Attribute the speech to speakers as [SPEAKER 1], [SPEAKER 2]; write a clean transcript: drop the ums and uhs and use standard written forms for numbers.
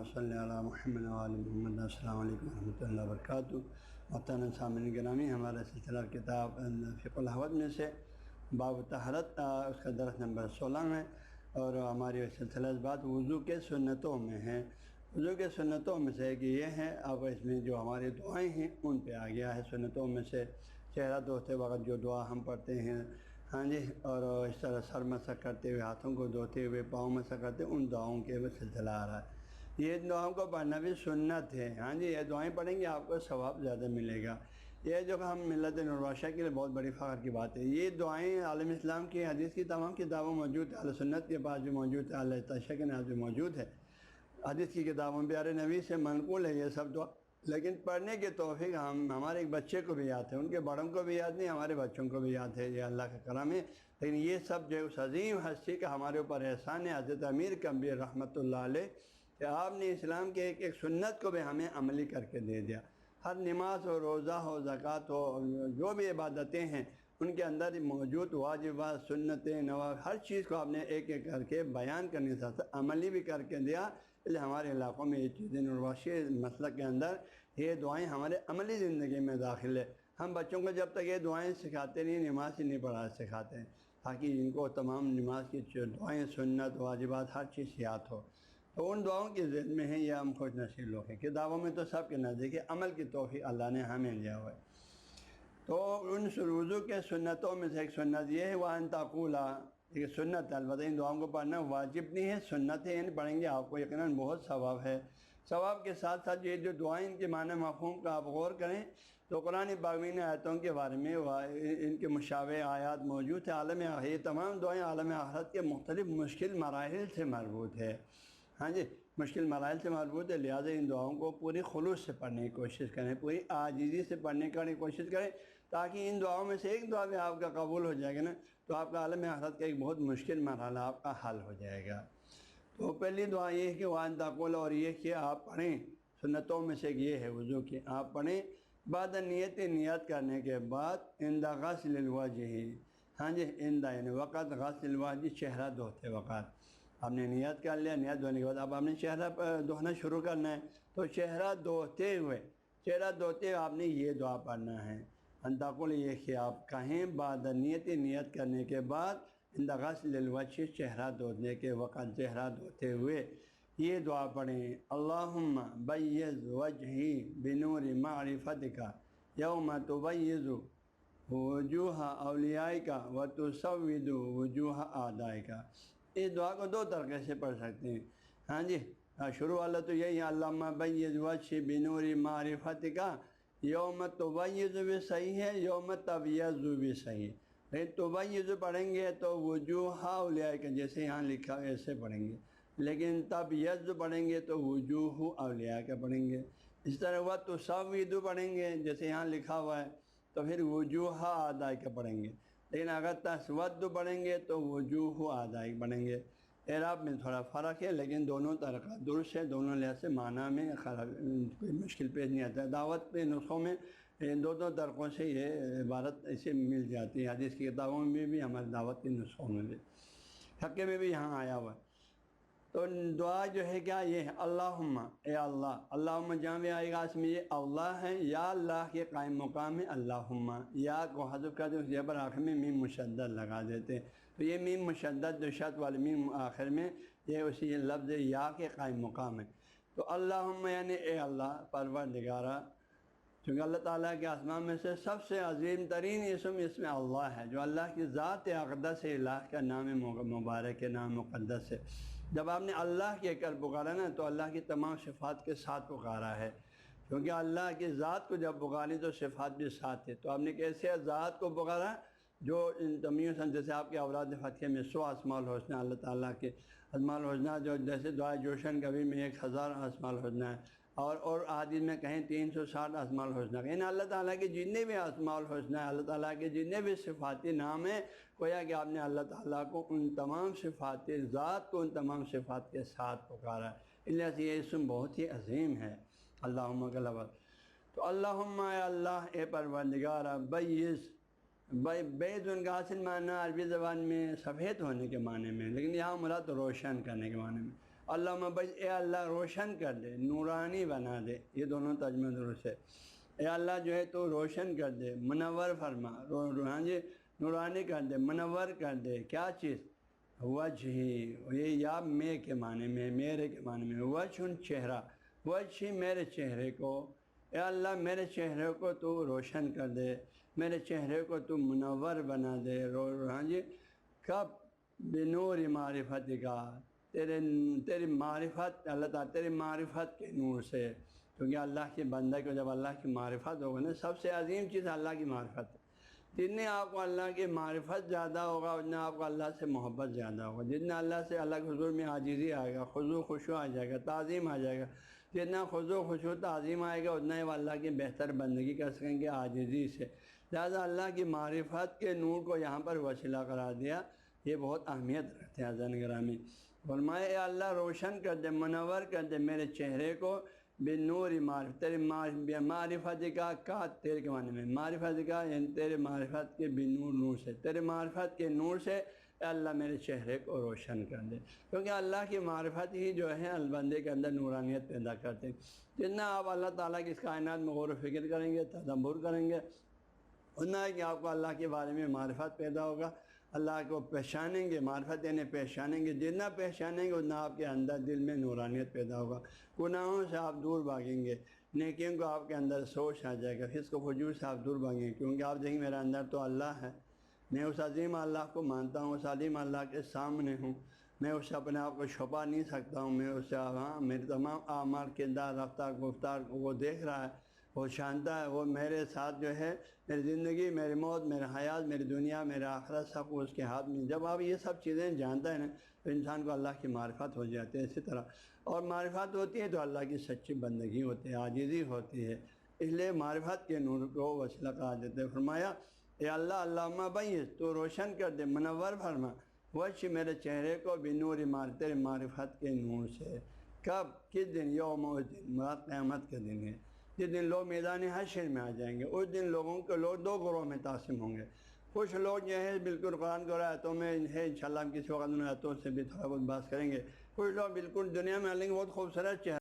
[SPEAKER 1] صلی علی محمد وعلی محمد۔ السلام علیکم ورحمۃ اللہ وبرکاتہ۔ محترم سامعین گرامی، ہمارا سلسلہ کتاب فقہ الحوض میں سے باب طہارت اس کا درس نمبر 16 ہے، اور ہماری سلسلہ بات وضو کے سنتوں میں ہے۔ وضو کے سنتوں میں سے کہ یہ ہے، اب اس میں جو ہماری دعائیں ہیں ان پہ آ گیا ہے۔ سنتوں میں سے چہرہ دھوتے وقت جو دعا ہم پڑھتے ہیں، ہاں جی، اور اس طرح سر مسح کرتے ہوئے، ہاتھوں کو دھوتے ہوئے، پاؤں مسح کرتے ہوئے، ان دعاؤں کے وہ سلسلہ آ رہا ہے۔ یہ دعاؤں کو پڑھنا بھی سنت ہے، ہاں جی، یہ دعائیں پڑھیں گے آپ کو ثواب زیادہ ملے گا۔ یہ جو ہم ملت نواشہ کے لیے بہت بڑی فخر کی بات ہے۔ یہ دعائیں عالم اسلام کی حدیث کی تمام کتابوں موجود ہے، اہل سنت کے پاس بھی موجود ہے، اہل تشیع کے ناس بھی موجود ہے، حدیث کی کتابوں میں پیارے نبی سے منقول ہے یہ سب دعا۔ لیکن پڑھنے کے توفیق ہمارے ایک بچے کو بھی یاد ہے، ان کے بڑوں کو بھی یاد نہیں، ہمارے بچوں کو بھی یاد ہے، یہ اللہ کا کرم ہے۔ لیکن یہ سب جو اس عظیم ہستی کا ہمارے اوپر احسان ہے، حضرت امیر کبیر رحمۃ اللہ علیہ، کہ آپ نے اسلام کے ایک ایک سنت کو بھی ہمیں عملی کر کے دے دیا۔ ہر نماز ہو، روزہ ہو، زکوٰۃ ہو، جو بھی عبادتیں ہیں ان کے اندر موجود واجبات، سنتیں، نوافل، ہر چیز کو آپ نے ایک ایک کر کے بیان کرنے کے ساتھ عملی بھی کر کے دیا۔ اس لیے ہمارے علاقوں میں یہ چیزیں نواشی مسلک کے اندر یہ دعائیں ہمارے عملی زندگی میں داخل ہے۔ ہم بچوں کو جب تک یہ دعائیں سکھاتے نہیں، نماز ہی نہیں پڑھا سکھاتے ہیں، تاکہ ان کو تمام نماز کی دعائیں، سنت، واجبات، ہر چیز یاد ہو۔ تو ان دعاؤں کی ذہن میں ہے، یہ ہم خوش نصیب لوگ ہیں۔ کتابوں میں تو سب کے نزدیک ہے، عمل کی توفیق اللہ نے ہمیں دیا ہوا ہے۔ تو ان وضو کے سنتوں میں سے ایک سنت یہ ہے، وَأَن تَقُولَ، ایک سنت ہے، البتہ ان دعاؤں کو پڑھنا واجب نہیں ہے، سنت ہے، یعنی پڑھیں گے آپ کو یقیناً بہت ثواب ہے۔ ثواب کے ساتھ ساتھ یہ جو دعائیں، ان کے معنی مفہوم کا آپ غور کریں تو قرآن پاک میں آیتوں کے بارے میں ان کے مشابہ آیات موجود ہے۔ عالم یہ تمام دعائیں عالم آخرت کے مختلف مشکل مراحل سے مربوط ہے، ہاں جی، مشکل مراحل سے مربوط ہے۔ لہٰذا ان دعاؤں کو پوری خلوص سے پڑھنے کی کوشش کریں، پوری عاجزی سے پڑھنے کی کوشش کریں، تاکہ ان دعاؤں میں سے ایک دعا بھی آپ کا قبول ہو جائے گا نا، تو آپ کا عالم آخرت کا ایک بہت مشکل مرحلہ آپ کا حل ہو جائے گا۔ تو پہلی دعا یہ ہے کہ وَأَن تَقُولَ، اور یہ کہ آپ پڑھیں، سنتوں میں سے یہ ہے وضو کی، آپ پڑھیں بعد نیت کرنے کے بعد عند غسل الوجہ، ہاں جی، یعنی وقت غسل الوجہ، چہرہ دھوتے وقت آپ نے نیت کر لیا، نیت دھونے کے بعد اب آپ نے چہرہ دھونا شروع کرنا ہے، تو چہرہ دھوتے ہوئے آپ نے یہ دعا پڑھنا ہے۔ ان تقول، یہ کہ آپ کہیں بعد نیت کرنے کے بعد عند غسل الوجہ، چہرہ دھونے کے وقت چہرہ دھوتے ہوئے یہ دعا پڑھیں، اللہم بیض وجہی بنور معرفتک یوم تبیض وجوہ اولیائک وتسود وجوہ اعدائک۔ اس دعا کو دو طریقے سے پڑھ سکتے ہیں، ہاں جی، شروع والا تو یہی ہے، اللہم بیض وجہی بنور معرفتک، یوم تبیض بھی صحیح ہے، یوم تبیض بھی صحیح ہے، لیکن تبیض پڑھیں گے تو وجوہ اولیائک، جیسے یہاں لکھا ہے ایسے پڑھیں گے، لیکن تبیض پڑھیں گے تو وجوہ اولیائک پڑھیں گے۔ اس طرح وہ تسود پڑھیں گے جیسے یہاں لکھا ہوا ہے تو پھر وجوہ اعدائک پڑھیں گے، لیکن اگر تسود پڑھیں گے تو وجوہ اعدائک پڑھیں گے۔ اعراب میں تھوڑا فرق ہے، لیکن دونوں طریقہ درست ہے، دونوں لحاظ سے معنی میں کوئی مشکل پیش نہیں آتا ہے۔ دعوت پہ نسخوں میں دونوں طریقوں سے یہ عبارت ایسے مل جاتی ہے، حدیث کی کتابوں میں بھی، ہمارے دعوت کے نسخوں میں بھی، حقے میں بھی یہاں آیا ہوا ہے۔ تو دعا جو ہے کیا، یہ ہے اللہم، اے اللہ، اللہم جہاں بھی آئے گا اس میں یہ اللہ ہے، یا اللہ کے قائم مقام ہے، اللہم، یا کو حذف کر دیں، اس جبر آخر میں میم مشدد لگا دیتے ہیں، تو یہ میم مشدد جو شد والی میم آخر میں، یہ اسی لفظ یا کے قائم مقام ہے۔ تو اللہم یعنی اے اللہ پروردگارہ، کیونکہ اللہ تعالیٰ کے اسماء میں سے سب سے عظیم ترین اسم اللہ ہے، جو اللہ کی ذات اقدس ہے، الہ کا نام مبارک ہے، نام مقدس ہے۔ جب آپ نے اللہ کہہ کر پکارا نا تو اللہ کی تمام صفات کے ساتھ پکارا ہے، کیونکہ اللہ کی ذات کو جب پکاری تو صفات بھی ساتھ ہے۔ تو آپ نے کیسے ذات کو پکارا، جو ان تمیز، جیسے آپ کے اوراد فتح میں 100 اسماء الحسنہ اللہ تعالیٰ کے اسماء الحسنہ، جو جیسے دعائے جوشن کبھی میں 1000 اسماء الحسنہ ہے، اور حدیث میں کہیں 360 اسماء الحسنہ، یعنی اللہ تعالیٰ کے جتنے بھی اسماء الحسنہ، اللہ تعالیٰ کے جتنے بھی صفاتی نام ہیں، گویا کہ آپ نے اللہ تعالیٰ کو ان تمام صفات ذات کو ان تمام صفات کے ساتھ پکارا، اس لیے سے یہ اسم بہت ہی عظیم ہے، اللہم کا لفظ۔ تو اللہم اے اللہ، اے پروردگار، بیض، بیض ان کا اصل معنی عربی زبان میں سفید ہونے کے معنی میں، لیکن یہاں مراد روشن کرنے کے معنی میں، علامہ بھائی اے اللہ روشن کر دے، نورانی بنا دے، یہ دونوں ترجمہ درست ہے۔ اے اللہ جو ہے تو روشن کر دے، منور فرما، ہاں جی نورانی کر دے، منور کر دے، کیا چیز؟ وجہی، یہ یا میں کے معنی میں، میرے کے معنی میں، وجہ چہرہ، وجہی میرے چہرے کو، اے اللہ میرے چہرے کو تو روشن کر دے، میرے چہرے کو تو منور بنا دے، ہاں جی کب؟ بنور معرفت کا، تیری معرفت، اللہ تعالیٰ تیری معرفت کے نور سے، کیونکہ اللہ کے بندہ کو جب اللہ کی معرفت ہوگا نا، سب سے عظیم چیز اللہ کی معرفت ہے۔ جتنے آپ کو اللہ کی معرفت زیادہ ہوگا اتنا آپ کو اللہ سے محبت زیادہ ہوگا، جتنا اللہ سے اللہ کے حضور میں عاجزی آئے گا، خضوع خشوع آ جائے گا، تعظیم آ جائے گا، جتنا خضوع خشوع تعظیم آئے گا اتنا ہی وہ اللہ کی بہتر بندگی کر سکیں گے عاجزی سے۔ لہٰذا اللہ کی معرفت کے نور کو یہاں پر وسیلہ قرار دیا، یہ بہت اہمیت رکھتے ہیں عزیزان گرامی۔ فرمائے اے اللہ روشن کر دے، منور کر دے میرے چہرے کو، بنور معرفت، تیرے معرفت کا تیرے کے معنی میں، معرفت کا یعنی تیرے معرفت کے بنور نور سے، تیرے معرفت کے نور سے اے اللہ میرے چہرے کو روشن کر دے، کیونکہ اللہ کی معرفت ہی جو ہے البندے کے اندر نورانیت پیدا کرتے ہیں۔ جتنا آپ اللہ تعالیٰ کی اس کائنات میں غور و فکر کریں گے، تدبر کریں گے، اتنا ہے کہ آپ کو اللہ کے بارے میں معرفت پیدا ہوگا، اللہ کو پہچانیں گے، معرفت یعنی پہچانیں گے، جتنا پہچانیں گے اتنا آپ کے اندر دل میں نورانیت پیدا ہوگا، گناہوں سے آپ دور بھاگیں گے، نیکیوں کو آپ کے اندر سوچ آ جائے گا، فسق و فجور سے آپ دور بھاگیں گے، کیونکہ آپ دیکھیں میرے اندر تو اللہ ہے، میں اس عظیم اللہ کو مانتا ہوں، اس عظیم اللہ کے سامنے ہوں، میں اس سے اپنے آپ کو چھپا نہیں سکتا ہوں، میں اس سے میرے تمام اعمال کردار رفتار گفتار کو وہ دیکھ رہا ہے، وہ جانتا ہے، وہ میرے ساتھ جو ہے میری زندگی، میری موت، میرے حیات، میری دنیا، میرے آخرت سب اس کے ہاتھ میں۔ جب آپ یہ سب چیزیں جانتا ہے نا تو انسان کو اللہ کی معرفت ہو جاتی ہے۔ اسی طرح اور معرفت ہوتی ہے تو اللہ کی سچی بندگی ہوتی ہے، عاجزی ہوتی ہے، اس لیے معرفت کے نور کو وسیلہ قرار دیتے ہیں۔ فرمایا اے اللہ علامہ بیس، تو روشن کر دے، منور فرما، وجہ میرے چہرے کو بنور تیرے معرفت کے نور سے۔ کب؟ کس دن؟ یوم الدین، مراد قیامت کے دن ہے، جس دن لوگ میدان حشر میں آ جائیں گے۔ اس دن لوگوں کے لوگ دو گروہ میں تقسیم ہوں گے، کچھ لوگ جو ہے بالکل قرآن کو آیتوں میں ہے، انشاءاللہ ہم کسی وقت ان آیتوں سے بھی تھوڑا بہت بات کریں گے، کچھ لوگ بالکل دنیا میں لیکن بہت خوبصورت چہرہ